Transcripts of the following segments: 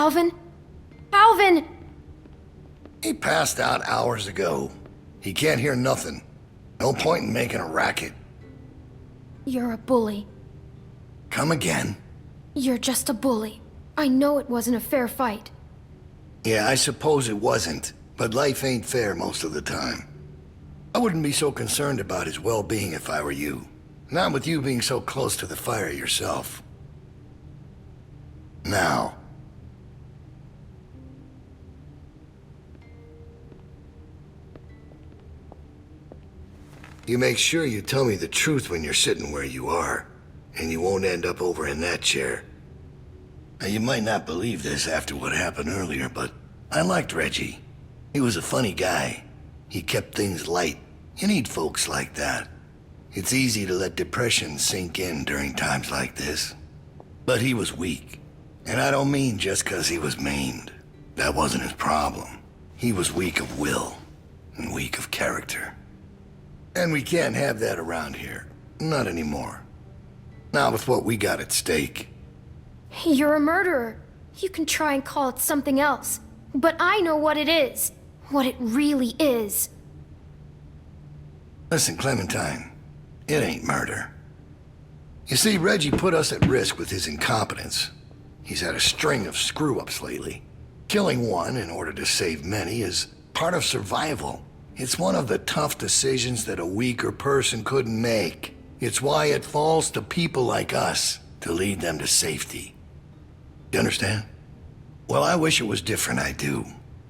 Alvin? Alvin! He passed out hours ago. He can't hear nothing. No point in making a racket. You're a bully. Come again? You're just a bully. I know it wasn't a fair fight. Yeah, I suppose it wasn't, but life ain't fair most of the time. I wouldn't be so concerned about his well-being if I were you. Not with you being so close to the fire yourself. Now. You make sure you tell me the truth when you're sitting where you are, and you won't end up over in that chair. Now, you might not believe this after what happened earlier, but I liked Reggie. He was a funny guy. He kept things light. You need folks like that. It's easy to let depression sink in during times like this. But he was weak. And I don't mean just 'cause he was maimed. That wasn't his problem. He was weak of will, and weak of character. And we can't have that around here. Not anymore. Not with what we got at stake. You're a murderer. You can try and call it something else. But I know what it is. What it really is. Listen, Clementine. It ain't murder. You see, Reggie put us at risk with his incompetence. He's had a string of screw-ups lately. Killing one in order to save many is part of survival. It's one of the tough decisions that a weaker person couldn't make. It's why it falls to people like us to lead them to safety. You understand? Well, I wish it was different, I do.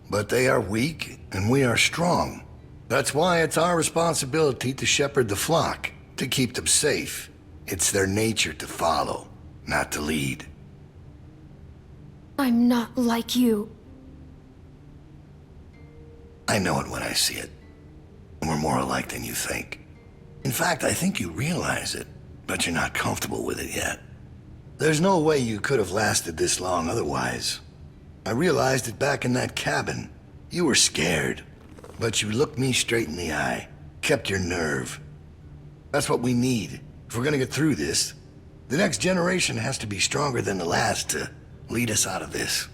But they are weak, and we are strong. That's why it's our responsibility to shepherd the flock, to keep them safe. It's their nature to follow, not to lead. I'm not like you. I know it when I see it. We're more alike than you think. In fact, I think you realize it, but you're not comfortable with it yet. There's no way you could have lasted this long otherwise. I realized it back in that cabin. You were scared, but you looked me straight in the eye, kept your nerve. That's what we need if we're gonna get through this. The next generation has to be stronger than the last to lead us out of this.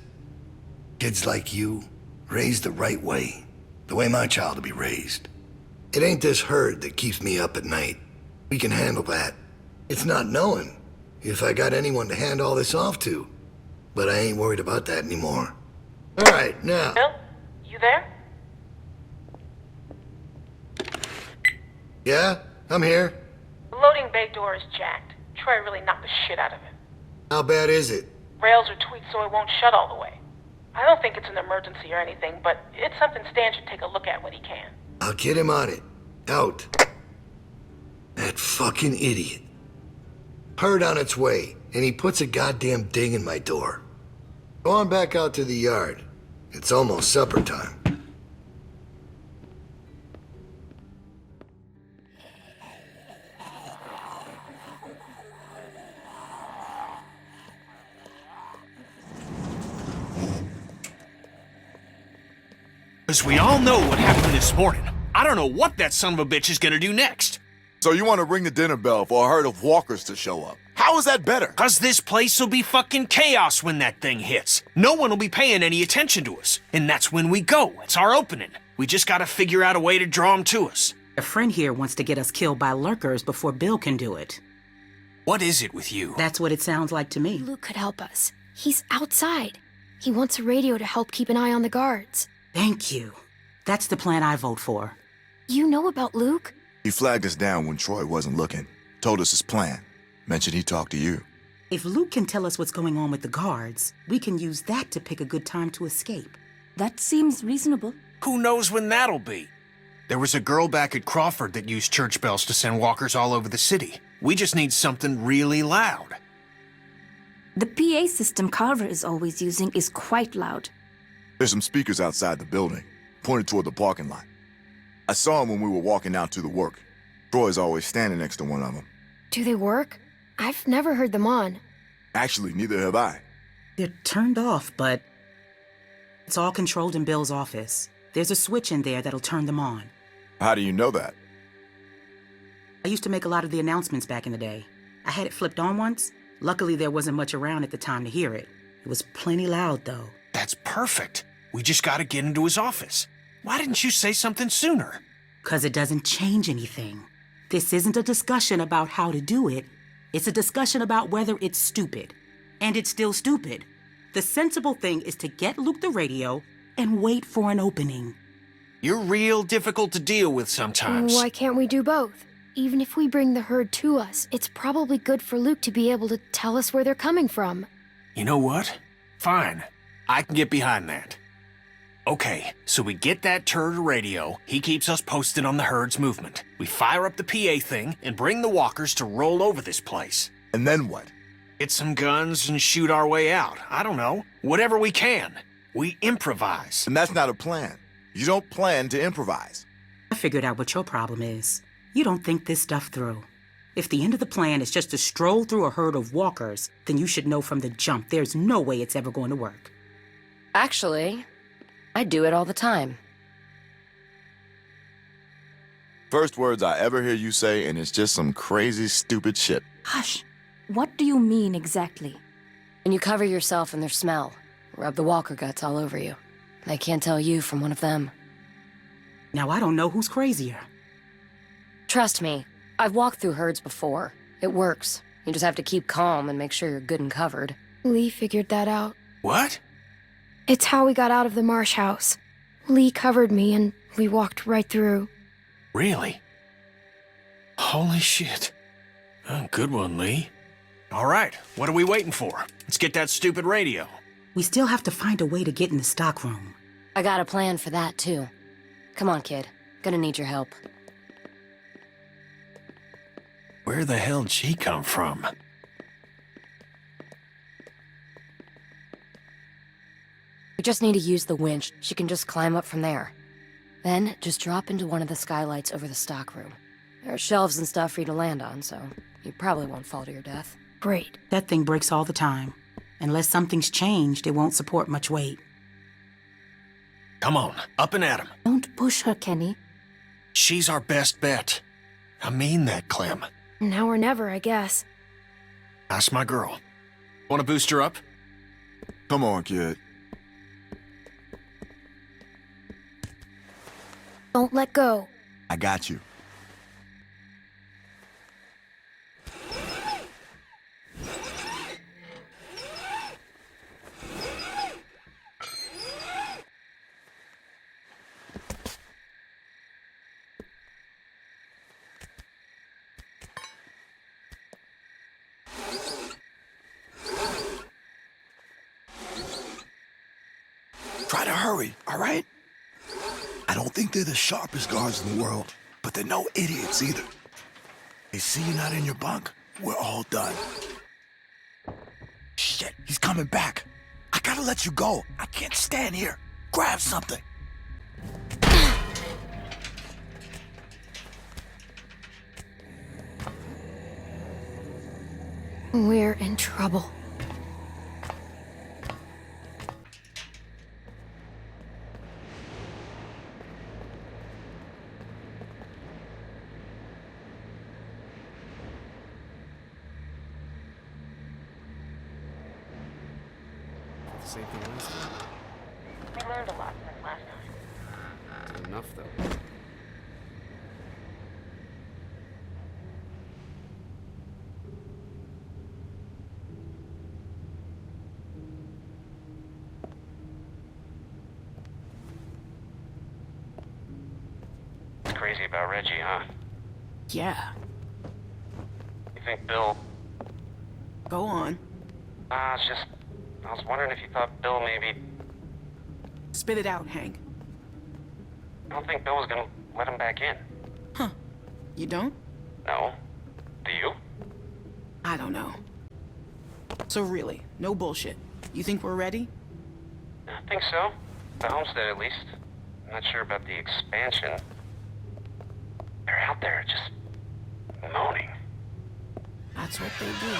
Kids like you, raised the right way, the way my child will be raised. It ain't this herd that keeps me up at night. We can handle that. It's not knowing if I got anyone to hand all this off to. But I ain't worried about that anymore. All right, now. Bill, you there? Yeah, I'm here. The loading bay door is jacked. Troy really knocked the shit out of it. How bad is it? Rails are tweaked so it won't shut all the way. I don't think it's an emergency or anything, but it's something Stan should take a look at when he can. I'll get him on it. Out. That fucking idiot. Herd on its way, and he puts a goddamn ding in my door. Go on back out to the yard. It's almost supper time. Because we all know what happened this morning. I don't know what that son of a bitch is gonna do next. So you want to ring the dinner bell for a herd of walkers to show up? How is that better? Because this place will be fucking chaos when that thing hits. No one will be paying any attention to us. And that's when we go. It's our opening. We just gotta figure out a way to draw them to us. A friend here wants to get us killed by lurkers before Bill can do it. What is it with you? That's what it sounds like to me. Luke could help us. He's outside. He wants a radio to help keep an eye on the guards. Thank you. That's the plan I vote for. You know about Luke? He flagged us down when Troy wasn't looking. Told us his plan. Mentioned he'd talk to you. If Luke can tell us what's going on with the guards, we can use that to pick a good time to escape. That seems reasonable. Who knows when that'll be? There was a girl back at Crawford that used church bells to send walkers all over the city. We just need something really loud. The PA system Carver is always using is quite loud. There's some speakers outside the building, pointed toward the parking lot. I saw them when we were walking out to the work. Troy's always standing next to one of them. Do they work? I've never heard them on. Actually, neither have I. They're turned off, but it's all controlled in Bill's office. There's a switch in there that'll turn them on. How do you know that? I used to make a lot of the announcements back in the day. I had it flipped on once. Luckily, there wasn't much around at the time to hear it. It was plenty loud, though. That's perfect. We just gotta get into his office. Why didn't you say something sooner? 'Cause it doesn't change anything. This isn't a discussion about how to do it. It's a discussion about whether it's stupid. And it's still stupid. The sensible thing is to get Luke the radio and wait for an opening. You're real difficult to deal with sometimes. Why can't we do both? Even if we bring the herd to us, it's probably good for Luke to be able to tell us where they're coming from. You know what? Fine. I can get behind that. Okay, so we get that turd a radio. He keeps us posted on the herd's movement. We fire up the PA thing and bring the walkers to roll over this place. And then what? Get some guns and shoot our way out. I don't know. Whatever we can. We improvise. And that's not a plan. You don't plan to improvise. I figured out what your problem is. You don't think this stuff through. If the end of the plan is just to stroll through a herd of walkers, then you should know from the jump there's no way it's ever going to work. Actually, I do it all the time. First words I ever hear you say, and it's just some crazy, stupid shit. Hush. What do you mean exactly? When you cover yourself in their smell, rub the walker guts all over you. They can't tell you from one of them. Now, I don't know who's crazier. Trust me, I've walked through herds before. It works. You just have to keep calm and make sure you're good and covered. Lee figured that out. What? It's how we got out of the marsh house. Lee covered me and we walked right through. Really? Holy shit. Oh, good one, Lee. All right, what are we waiting for? Let's get that stupid radio. We still have to find a way to get in the stockroom. I got a plan for that, too. Come on, kid. Gonna need your help. Where the hell did she come from? We just need to use the winch. She can just climb up from there. Then, just drop into one of the skylights over the stockroom. There are shelves and stuff for you to land on, so you probably won't fall to your death. Great. That thing breaks all the time. Unless something's changed, it won't support much weight. Come on, up and at him. Don't push her, Kenny. She's our best bet. I mean that, Clem. Now or never, I guess. That's my girl. Want to boost her up? Come on, kid. Don't let go. I got you. Try to hurry, all right? I don't think they're the sharpest guards in the world, but they're no idiots either. They see you're not in your bunk, we're all done. Shit, he's coming back. I gotta let you go. I can't stand here. Grab something. We're in trouble. Same thing last time. We learned a lot from last time. Not enough, though. It's crazy about Reggie, huh? Yeah. You think Bill... Go on. It's just... I was wondering if you thought Bill maybe... Spit it out, Hank. I don't think Bill was gonna let him back in. Huh. You don't? No. Do you? I don't know. So really, no bullshit. You think we're ready? I think so. The homestead, at least. I'm not sure about the expansion. They're out there just... moaning. That's what they do.